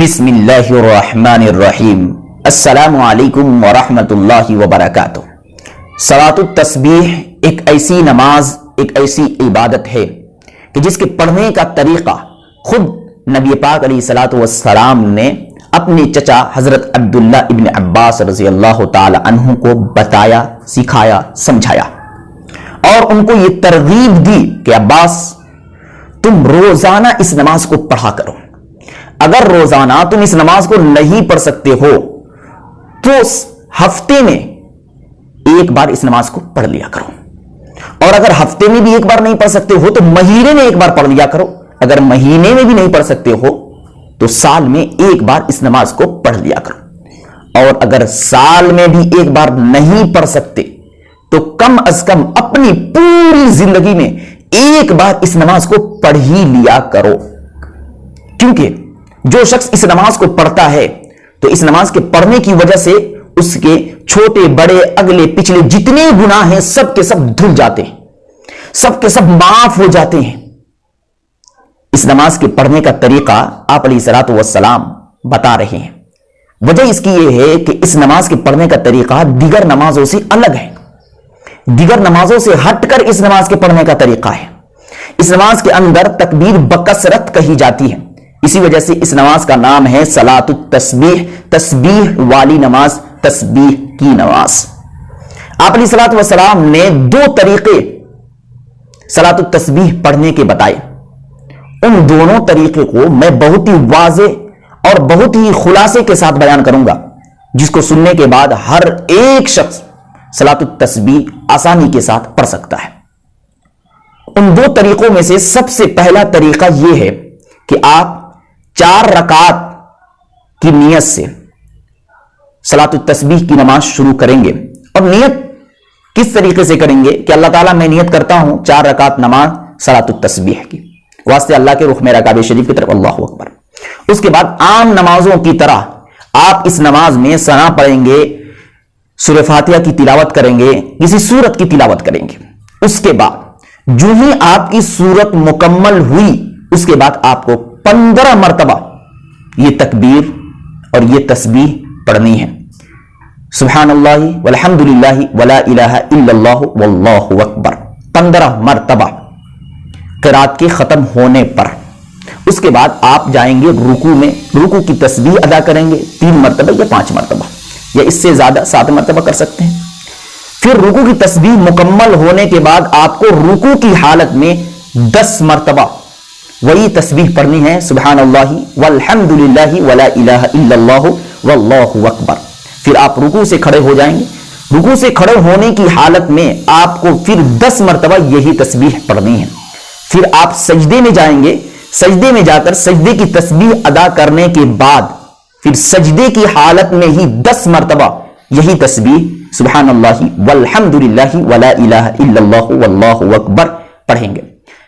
بسم اللہ الرحمن الرحیم السلام علیکم ورحمۃ اللہ وبرکاتہ۔ صلاۃ التسبیح ایک ایسی نماز، ایک ایسی عبادت ہے کہ جس کے پڑھنے کا طریقہ خود نبی پاک علیہ الصلوۃ والسلام نے اپنے چچا حضرت عبداللہ ابن عباس رضی اللہ تعالی عنہ کو بتایا، سکھایا، سمجھایا اور ان کو یہ ترغیب دی کہ عباس تم روزانہ اس نماز کو پڑھا کرو۔ اگر روزانہ تم اس نماز کو نہیں پڑھ سکتے ہو تو ہفتے میں ایک بار اس نماز کو پڑھ لیا کرو، اور اگر ہفتے میں بھی ایک بار نہیں پڑھ سکتے ہو تو مہینے میں ایک بار پڑھ لیا کرو، اگر مہینے میں بھی نہیں پڑھ سکتے ہو تو سال میں ایک بار اس نماز کو پڑھ لیا کرو، اور اگر سال میں بھی ایک بار نہیں پڑھ سکتے تو کم از کم اپنی پوری زندگی میں ایک بار اس نماز کو پڑھ ہی لیا کرو۔ کیونکہ جو شخص اس نماز کو پڑھتا ہے تو اس نماز کے پڑھنے کی وجہ سے اس کے چھوٹے بڑے اگلے پچھلے جتنے گناہ ہیں سب کے سب دھل جاتے ہیں، سب کے سب معاف ہو جاتے ہیں۔ اس نماز کے پڑھنے کا طریقہ آپ علیہ الصلوۃ والسلام بتا رہے ہیں۔ وجہ اس کی یہ ہے کہ اس نماز کے پڑھنے کا طریقہ دیگر نمازوں سے الگ ہے، دیگر نمازوں سے ہٹ کر اس نماز کے پڑھنے کا طریقہ ہے۔ اس نماز کے اندر تکبیر بکثرت کہی جاتی ہے، اسی وجہ سے اس نماز کا نام ہے صلاۃ التسبیح، تسبیح والی نماز، تسبیح کی نماز۔ آپ علیہ الصلوۃ والسلام نے دو طریقے صلاۃ التسبیح پڑھنے کے بتائے، ان دونوں طریقے کو میں بہت ہی واضح اور بہت ہی خلاصے کے ساتھ بیان کروں گا، جس کو سننے کے بعد ہر ایک شخص صلاۃ التسبیح آسانی کے ساتھ پڑھ سکتا ہے۔ ان دو طریقوں میں سے سب سے پہلا طریقہ یہ ہے کہ آپ 4 رکعت کی نیت سے صلاۃ التسبیح کی نماز شروع کریں گے، اور نیت کس طریقے سے کریں گے کہ اللہ تعالیٰ میں نیت کرتا ہوں 4 رکعت نماز صلاۃ التسبیح کی، واسطے اللہ کے رخ میرا کعبہ شریف کی طرف، اللہ اکبر۔ اس کے بعد عام نمازوں کی طرح آپ اس نماز میں ثنا پڑھیں گے، سورہ فاتحہ کی تلاوت کریں گے، کسی سورت کی تلاوت کریں گے۔ اس کے بعد جو ہی آپ کی سورت مکمل ہوئی اس کے بعد آپ کو 15 مرتبہ یہ تکبیر اور یہ تسبیح پڑھنی ہے، سبحان اللہ والحمد للہ ولا الہ الا اللہ واللہ اکبر، 15 مرتبہ قرات کے ختم ہونے پر۔ اس کے بعد آپ جائیں گے رکوع میں، رکوع کی تسبیح ادا کریں گے 3 مرتبہ یا 5 مرتبہ یا اس سے زیادہ 7 مرتبہ کر سکتے ہیں۔ پھر رکوع کی تسبیح مکمل ہونے کے بعد آپ کو رکوع کی حالت میں 10 مرتبہ وہی تسبیح پڑھنی ہے، سبحان اللہ والحمد للہ ولا الہ الا اللہ واللہ اکبر۔ پھر آپ رکوع سے کھڑے ہو جائیں گے، رکوع سے کھڑے ہونے کی حالت میں آپ کو پھر 10 مرتبہ یہی تسبیح پڑھنی ہے۔ پھر آپ سجدے میں جائیں گے، سجدے میں جا کر سجدے کی تسبیح ادا کرنے کے بعد پھر سجدے کی حالت میں ہی 10 مرتبہ یہی تسبیح سبحان اللہ والحمد للہ ولا الہ الا اللہ واللہ اکبر پڑھیں گے۔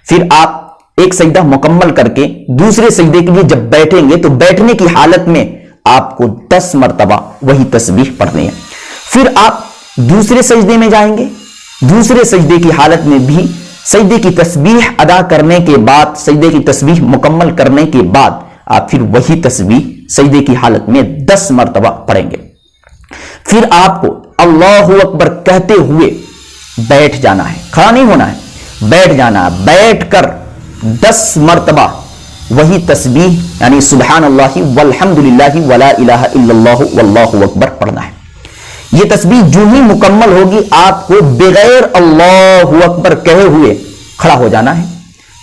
پھر آپ ایک سجدہ مکمل کر کے دوسرے سجدے کے لیے جب بیٹھیں گے تو بیٹھنے کی حالت میں آپ کو 10 مرتبہ وہی تسبیح پڑھنی ہے۔ پھر آپ دوسرے سجدے میں جائیں گے، دوسرے سجدے کی حالت میں بھی سجدے کی تسبیح ادا کرنے کے بعد، سجدے کی تسبیح مکمل کرنے کے بعد آپ پھر وہی تسبیح سجدے کی حالت میں 10 مرتبہ پڑھیں گے۔ پھر آپ کو اللہ اکبر کہتے ہوئے بیٹھ جانا ہے، کھڑا نہیں ہونا ہے، بیٹھ جانا ہے، بیٹھ کر 10 مرتبہ وہی تسبیح یعنی سبحان اللہ والحمد للہ ولا الہ الا اللہ واللہ اکبر پڑھنا ہے۔ یہ تسبیح جو ہی مکمل ہوگی آپ کو بغیر اللہ اکبر کہے ہوئے کھڑا ہو جانا ہے۔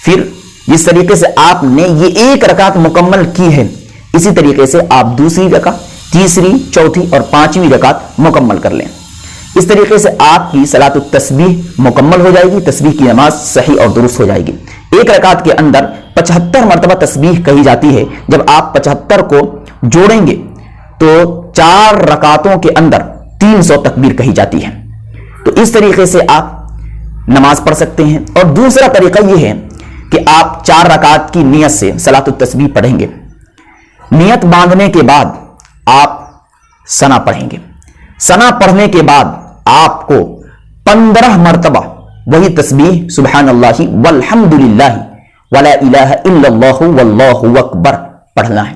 پھر جس طریقے سے آپ نے یہ ایک رکعت مکمل کی ہے اسی طریقے سے آپ دوسری رکعت، تیسری، چوتھی اور 5ویں رکعت مکمل کر لیں۔ اس طریقے سے آپ کی صلاۃ التسبیح مکمل ہو جائے گی، تسبیح کی نماز صحیح اور درست ہو جائے گی۔ ایک رکعت کے اندر 75 مرتبہ تسبیح کہی جاتی ہے۔ جب آپ 75 کو جوڑیں گے تو 4 رکعتوں کے اندر 300 تکبیر کہی جاتی ہے۔ تو اس طریقے سے آپ نماز پڑھ سکتے ہیں۔ اور دوسرا طریقہ یہ ہے کہ آپ 4 رکعت کی نیت سے صلاۃ التسبیح پڑھیں گے، نیت باندھنے کے بعد آپ ثنا پڑھیں گے، ثنا پڑھنے کے بعد آپ کو 15 مرتبہ وہی تسبیح سبحان اللہ والحمد للہ ولا الہ الا اللہ واللہ اکبر پڑھنا ہے۔